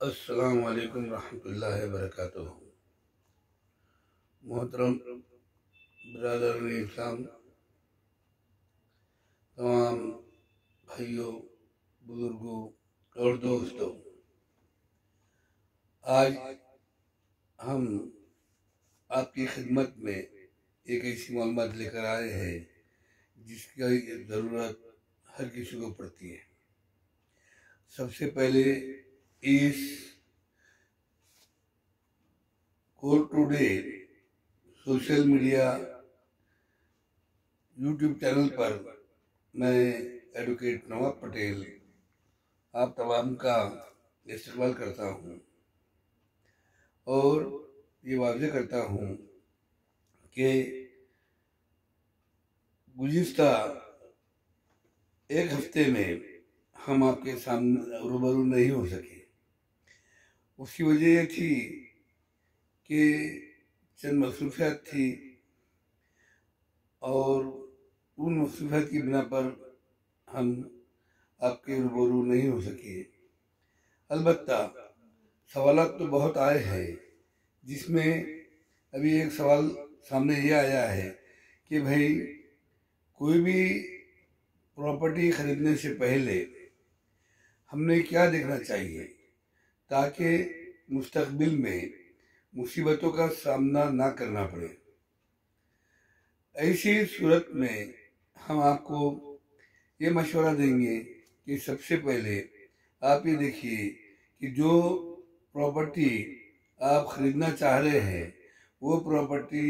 अस्सलामु अलैकुम रहमतुल्लाहि व बरकातुहू। मोहतरम बिरादर इस्लाम, तमाम भाइयों, बुजुर्गों और दोस्तों, आज हम आपकी खिदमत में एक ऐसी मालूमात लेकर आए हैं जिसकी ज़रूरत हर किसी को पड़ती है। सबसे पहले इस court today social media YouTube channel पर मैं एडवोकेट नवाब पटेल आप तमाम का इस्तेमाल करता हूँ और ये वाज़ेह करता हूँ कि गुज़िश्ता एक हफ्ते में हम आपके सामने रूबरू नहीं हो सके। उसकी वजह ये थी कि चंद मसरूफियात थी और उन मसरूफियात की बिना पर हम आपके रूबरू नहीं हो सके। अलबत्ता सवालात तो बहुत आए हैं, जिसमें अभी एक सवाल सामने ये आया है कि भाई कोई भी प्रॉपर्टी खरीदने से पहले हमने क्या देखना चाहिए ताकि मुस्तकबिल में मुसीबतों का सामना ना करना पड़े। ऐसी सूरत में हम आपको ये मशवरा देंगे कि सबसे पहले आप ये देखिए कि जो प्रॉपर्टी आप खरीदना चाह रहे हैं वो प्रॉपर्टी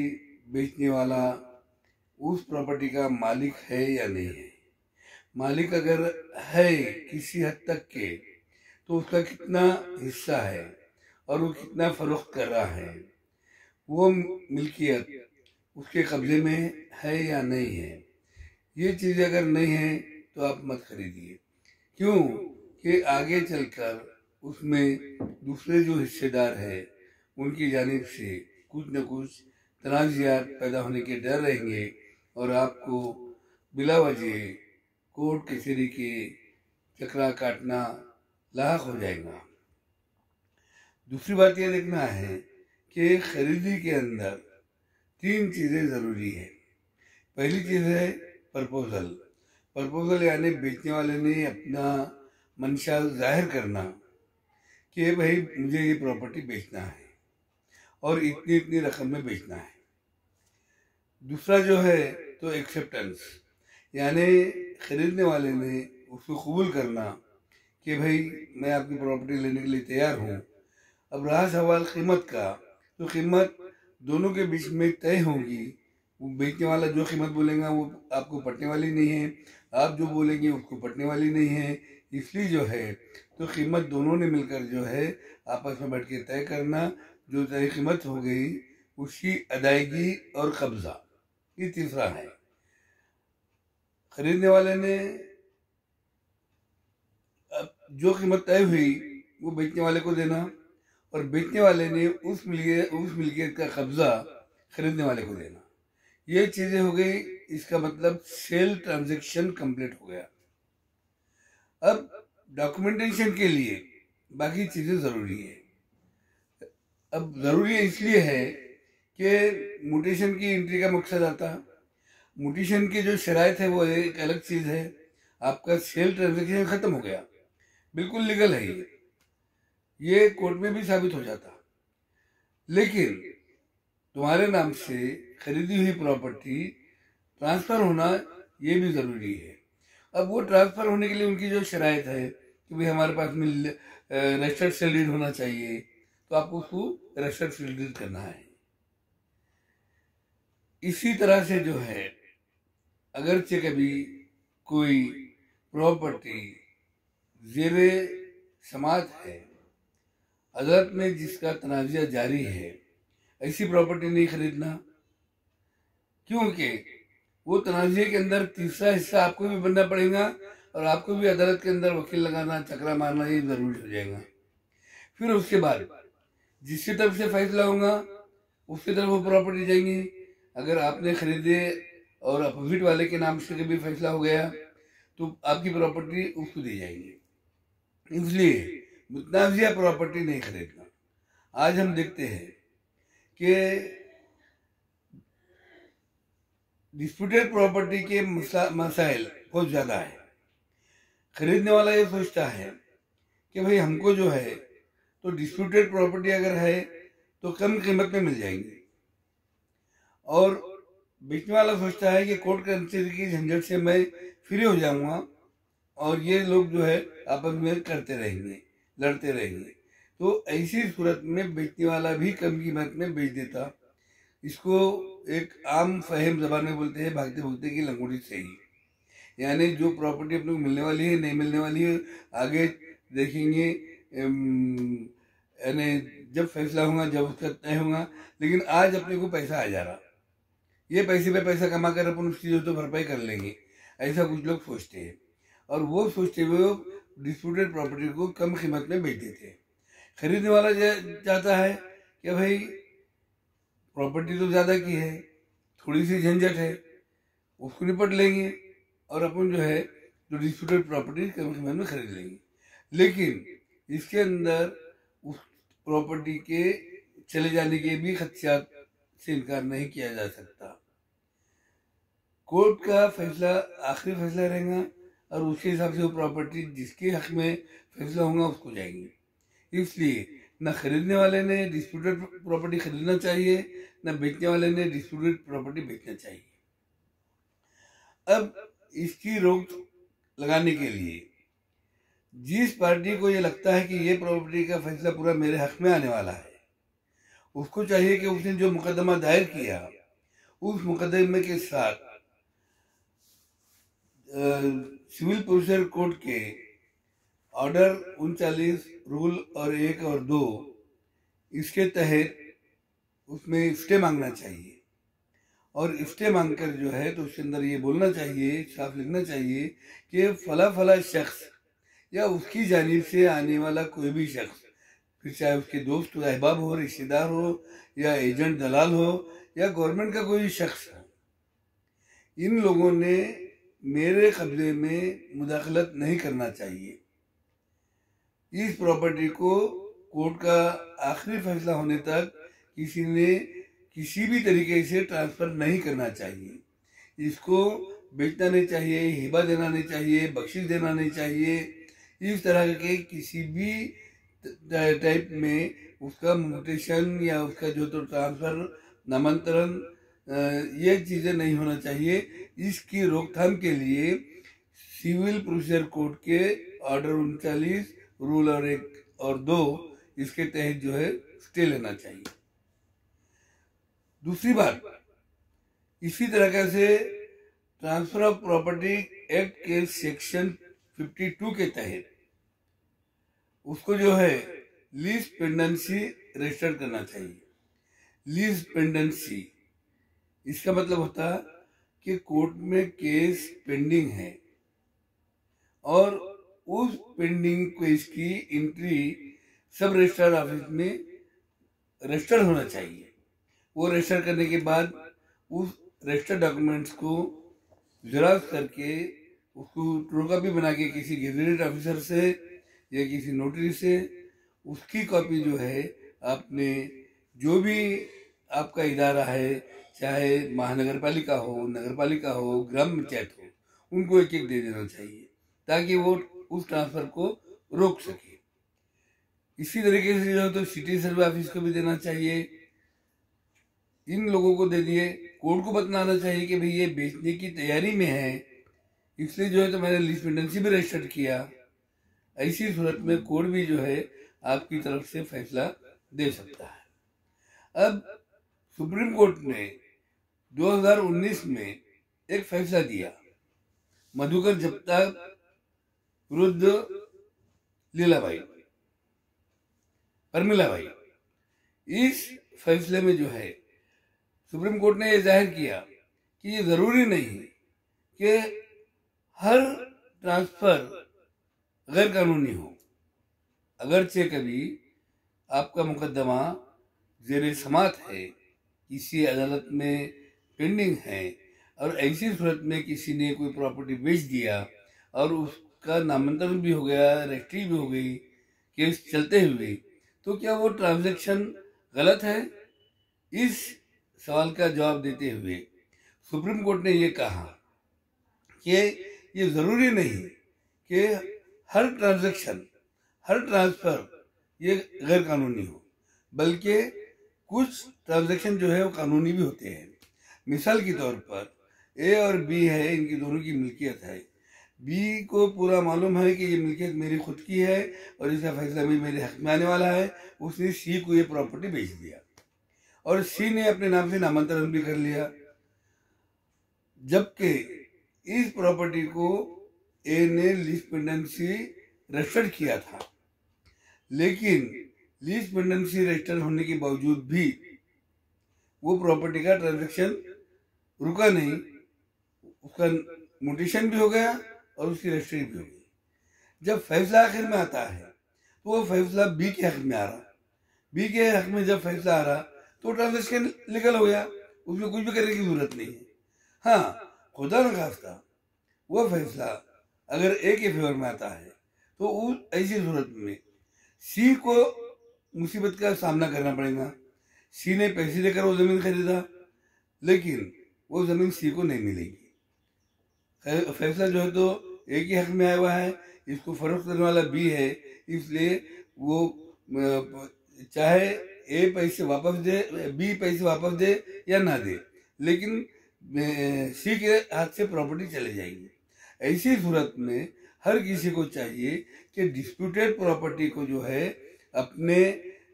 बेचने वाला उस प्रॉपर्टी का मालिक है या नहीं है। मालिक अगर है किसी हद तक के तो उसका कितना हिस्सा है और वो कितना फरोख्त कर रहा है, वो मिल्कियत उसके कब्जे में है या नहीं है। ये चीज़ अगर नहीं है तो आप मत खरीदिए, क्यों कि आगे चलकर उसमें दूसरे जो हिस्सेदार है उनकी जानिब से कुछ न कुछ तनाज़ात पैदा होने के डर रहेंगे और आपको बिला वजह कोर्ट कचहरी के चक्रा काटना लायक हो जाएगा। दूसरी बात यह देखना है कि खरीदी के अंदर तीन चीज़ें ज़रूरी है। पहली चीज़ है प्रपोजल। प्रपोजल यानी बेचने वाले ने अपना मंशा जाहिर करना कि भाई मुझे ये प्रॉपर्टी बेचना है और इतनी इतनी रकम में बेचना है। दूसरा जो है तो एक्सेप्टेंस, यानी खरीदने वाले ने उसको कबूल करना कि भाई मैं आपकी प्रॉपर्टी लेने के लिए तैयार हूँ। अब रहा सवाल कीमत का, तो कीमत दोनों के बीच में तय होगी। वो बेचने वाला जो कीमत बोलेगा वो आपको पटने वाली नहीं है, आप जो बोलेंगे उसको पटने वाली नहीं है। इसलिए जो है तो कीमत दोनों ने मिलकर जो है आपस में बैठ के तय करना। जो तय कीमत हो गई उसकी अदायगी और कब्जा, ये तीसरा है। खरीदने वाले ने अब जो कीमत तय हुई वो बेचने वाले को देना और बेचने वाले ने उस मिल्कियत का कब्जा खरीदने वाले को देना। ये चीजें हो गई, इसका मतलब सेल ट्रांजैक्शन कंप्लीट हो गया। अब डॉक्यूमेंटेशन के लिए बाकी चीजें जरूरी है। अब जरूरी इसलिए है कि म्यूटेशन की एंट्री का मकसद आता है। म्यूटेशन की जो शराइत है वो एक अलग चीज है। आपका सेल ट्रांजैक्शन खत्म हो गया, बिल्कुल लीगल है, ये कोर्ट में भी साबित हो जाता। लेकिन तुम्हारे नाम से खरीदी हुई प्रॉपर्टी ट्रांसफर होना ये भी जरूरी है। अब वो ट्रांसफर होने के लिए उनकी जो शराइत है कि भाई हमारे पास में रजिस्टर्ड सेल डीड होना चाहिए, तो आपको उसको रजिस्टर्ड सेल डीड करना है। इसी तरह से जो है अगरचे कभी कोई प्रॉपर्टी जेरे समात है, अदालत में जिसका तनाज़ा जारी है, ऐसी प्रॉपर्टी नहीं खरीदना, क्योंकि वो तनाज़े के अंदर तीसरा हिस्सा आपको भी बनना पड़ेगा और आपको भी अदालत के अंदर वकील लगाना, चक्रा मारना ये जरूरी हो जाएगा। फिर उसके बाद जिसकी तरफ से फैसला होगा उसकी तरफ वो प्रॉपर्टी जाएंगी। अगर आपने खरीदे और अपोजिट वाले के नाम से कभी फैसला हो गया तो आपकी प्रॉपर्टी उसको दी जाएगी। इसलिए मुतनाज़िया प्रॉपर्टी नहीं खरीदना। आज हम देखते हैं कि डिस्प्यूटेड प्रॉपर्टी के मसाइल बहुत ज़्यादा है। खरीदने वाला ये सोचता है कि भाई हमको जो है तो डिस्प्यूटेड प्रॉपर्टी अगर है तो कम कीमत में मिल जाएंगी, और बेचने वाला सोचता है कि कोर्ट कचहरी की झंझट से मैं फ्री हो जाऊंगा और ये लोग जो है आपस में करते रहेंगे, लड़ते रहेंगे। तो ऐसी सूरत में बेचने वाला भी कम कीमत में बेच देता। इसको एक आम फहम जबान में बोलते हैं भागते भुगते की लंगोटी से ही, यानी जो प्रॉपर्टी अपने को मिलने वाली है नहीं मिलने वाली है आगे देखेंगे, यानी जब फैसला होगा जब उसका तय होगा। लेकिन आज अपने को पैसा आ जा रहा, ये पैसे पे पैसा कमा कर अपन उसकी जो तो भरपाई कर लेंगे, ऐसा कुछ लोग सोचते हैं। और वो सोचते हुए डिस्प्यूटेड प्रॉपर्टी को कम कीमत में बेच देते हैं। खरीदने वाला चाहता है कि भाई प्रॉपर्टी तो ज़्यादा की है, थोड़ी सी झंझट है, उसको निपट लेंगे और अपन जो है जो डिस्प्यूटेड प्रॉपर्टी कम कीमत में खरीद लेंगे। लेकिन इसके अंदर उस प्रॉपर्टी के चले जाने के भी खदशात से इनकार नहीं किया जा सकता। कोर्ट का फैसला आखिरी फैसला रहेगा और उसके हिसाब से वो प्रॉपर्टी जिसके हक में फैसला होगा उसको जाएगी। इसलिए न खरीदने वाले ने डिस्प्यूटेड प्रॉपर्टी खरीदना चाहिए, न बेचने वाले ने डिस्प्यूटेड प्रॉपर्टी बेचना चाहिए। अब इसकी रोक लगाने के लिए जिस पार्टी को ये लगता है कि ये प्रॉपर्टी का फैसला पूरा मेरे हक में आने वाला है, उसको चाहिए कि उसने जो मुकदमा दायर किया उस मुकदमे के साथ सिविल प्रोसीजर कोड के ऑर्डर 39 रूल और 1 और 2 इसके तहत उसमें स्टे मांगना चाहिए। और स्टे मांगकर जो है तो उसके अंदर ये बोलना चाहिए, साफ लिखना चाहिए कि फला फला शख्स या उसकी जानिब से आने वाला कोई भी शख्स, फिर चाहे उसके दोस्त हो, अहबाब हो, रिश्तेदार हो, या एजेंट दलाल हो, या गवर्नमेंट का कोई शख्स हो, इन लोगों ने मेरे कब्जे में मुदाखलत नहीं करना चाहिए। इस प्रॉपर्टी को कोर्ट का आखिरी फैसला होने तक किसी ने किसी भी तरीके से ट्रांसफर नहीं करना चाहिए। इसको बेचना नहीं चाहिए, हिबा देना नहीं चाहिए, बख्शिश देना नहीं चाहिए। इस तरह के किसी भी टाइप में उसका म्यूटेशन या उसका जो तो ट्रांसफर, नामांतरण, ये चीज़ें नहीं होना चाहिए। इसकी रोकथाम के लिए सिविल प्रोसीजर कोड के ऑर्डर 39 रूल और 1 और 2 इसके तहत जो है स्टे लेना चाहिए। दूसरी बात, इसी तरह से ट्रांसफर ऑफ प्रॉपर्टी एक्ट के सेक्शन 52 के तहत उसको जो है लीज पेंडेंसी रजिस्टर करना चाहिए। लीज पेंडेंसी इसका मतलब होता है कि कोर्ट में केस पेंडिंग है और उस पेंडिंग केस की एंट्री सब रजिस्ट्रार ऑफिस में रजिस्टर होना चाहिए। वो रजिस्टर करने के बाद उस रजिस्टर्ड डॉक्यूमेंट्स को जेरॉक्स करके उसको ट्रू कॉपी बना के किसी गेजेटेड ऑफिसर से या किसी नोटरी से उसकी कॉपी जो है आपने जो भी आपका इदारा है, चाहे महानगर पालिका हो, नगर पालिका हो, ग्राम पंचायत हो, उनको एक एक दे देना चाहिए ताकि वो उस ट्रांसफर को रोक सके। इसी तरीके से जो है तो सिटी सर्वे ऑफिस को भी देना चाहिए। इन लोगों को दे दिए, कोर्ट को बताना चाहिए कि भाई ये बेचने की तैयारी में है, इसलिए जो है तो मैंने लीज पेंडेंसी भी रजिस्टर किया। ऐसी सूरत में कोर्ट भी जो है आपकी तरफ से फैसला दे सकता है। अब सुप्रीम कोर्ट ने 2019 में एक फैसला दिया मधुकर जप्ता विरुद्ध लीलाबाई परमिलाबाई। इस फैसले में जो है सुप्रीम कोर्ट ने यह जाहिर किया कि ये जरूरी नहीं कि हर ट्रांसफर गैर कानूनी हो। अगरचे कभी आपका मुकदमा जेर समात है, किसी अदालत में पेंडिंग है, और ऐसी सूरत में किसी ने कोई प्रॉपर्टी बेच दिया और उसका नामांतरण भी हो गया, रजिस्ट्री भी हो गई केस चलते हुए, तो क्या वो ट्रांजैक्शन गलत है? इस सवाल का जवाब देते हुए सुप्रीम कोर्ट ने ये कहा कि ये जरूरी नहीं कि हर ट्रांजैक्शन, हर ट्रांसफर ये गैर कानूनी हो, बल्कि कुछ ट्रांजैक्शन जो है वो कानूनी भी होते हैं। मिसाल के तौर पर ए और बी है, इनकी दोनों की मिल्कियत है। बी को पूरा मालूम है कि ये मिल्कियत मेरी खुद की है और इसका फैसला भी मेरे हक में आने वाला है। उसने सी को ये प्रॉपर्टी बेच दिया और सी ने अपने नाम से नामांतरण भी कर लिया, जबकि इस प्रॉपर्टी को ए ने लीज पेंडेंसी रजिस्टर्ड किया था। लेकिन लीज पेंडेंसी रजिस्टर्ड होने के बावजूद भी वो प्रॉपर्टी का ट्रांजैक्शन रुका नहीं, उसका म्यूटेशन भी हो गया और उसकी रजिस्ट्री भी हो गई। जब फैसला आखिर में आता है तो वो फैसला बी के हक में आ रहा। बी के हक में जब फैसला आ रहा तो ट्रांजैक्शन लीगल हो गया, उसमें कुछ भी करने की जरूरत नहीं है। हाँ, खुदा न खास्ता वो फैसला अगर ए के फेवर में आता है तो उस ऐसी सूरत में सी को मुसीबत का सामना करना पड़ेगा। सी ने पैसे देकर वो जमीन खरीदा, लेकिन वो जमीन सी को नहीं मिलेगी। फैसला जो है तो ए के हक में आया हुआ है, इसको फरोख्त करने वाला बी है, इसलिए वो चाहे ए पैसे वापस दे, बी पैसे वापस दे या ना दे, लेकिन सी के हाथ से प्रॉपर्टी चले जाएगी। ऐसी सूरत में हर किसी को चाहिए कि डिस्प्यूटेड प्रॉपर्टी को जो है अपने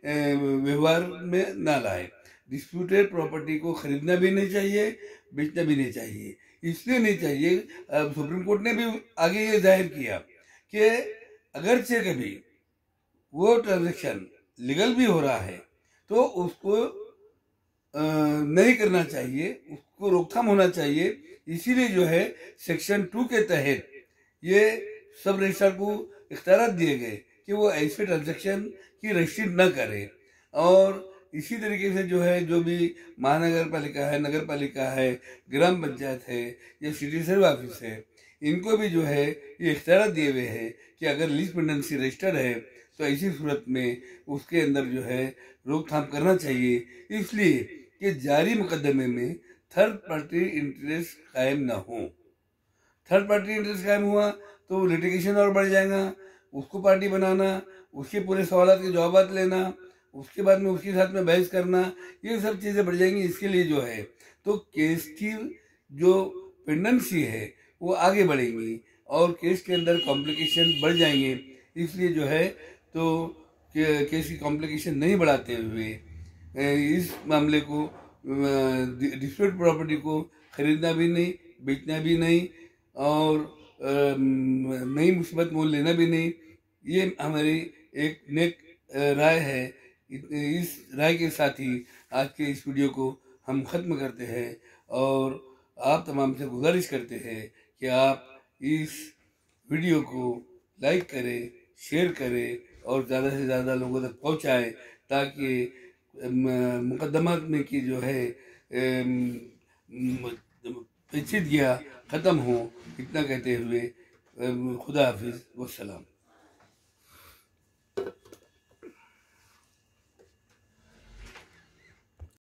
व्यवहार में ना लाए। डिस्प्यूटेड प्रॉपर्टी को खरीदना भी नहीं चाहिए, बेचना भी नहीं चाहिए। इसलिए नहीं चाहिए, सुप्रीम कोर्ट ने भी आगे ये जाहिर किया कि अगरचे कभी वो ट्रांजैक्शन लीगल भी हो रहा है तो उसको नहीं करना चाहिए, उसको रोकथाम होना चाहिए। इसीलिए जो है सेक्शन 2 के तहत ये सब रजिस्ट्रार को इख्तियार दिए गए कि वो ऐसे ट्रांजैक्शन की रजिस्ट्री न करे। और इसी तरीके से जो है, जो भी महानगर पालिका है, नगर पालिका है, ग्राम पंचायत है या सिटी सर्वे ऑफिस है, इनको भी जो है ये इख्तियार दिए हुए हैं कि अगर लीज पेंडेंसी रजिस्टर्ड है तो ऐसी सूरत में उसके अंदर जो है रोकथाम करना चाहिए, इसलिए कि जारी मुकदमे में थर्ड पार्टी इंटरेस्ट कायम ना हो। थर्ड पार्टी इंटरेस्ट कायम हुआ तो लिटिगेशन और बढ़ जाएगा, उसको पार्टी बनाना, उसके पूरे सवालों के जवाब लेना, उसके बाद में उसके साथ में बहस करना, ये सब चीज़ें बढ़ जाएंगी। इसके लिए जो है तो केस की जो पेंडेंसी है वो आगे बढ़ेंगी और केस के अंदर कॉम्प्लिकेशन बढ़ जाएंगे। इसलिए जो है तो केस की कॉम्प्लिकेशन नहीं बढ़ाते हुए इस मामले को, डिस्प्यूट प्रॉपर्टी को खरीदना भी नहीं, बेचना भी नहीं और नई मुसीबत मोल लेना भी नहीं, ये हमारी एक नेक राय है। इस राय के साथ ही आज के इस वीडियो को हम ख़त्म करते हैं और आप तमाम से गुजारिश करते हैं कि आप इस वीडियो को लाइक करें, शेयर करें और ज़्यादा से ज़्यादा लोगों तक पहुंचाएं, ताकि मुकदमा में की जो है पेचीदगियाँ ख़त्म हो। इतना कहते हुए खुदा हाफिज़ वस्सलाम।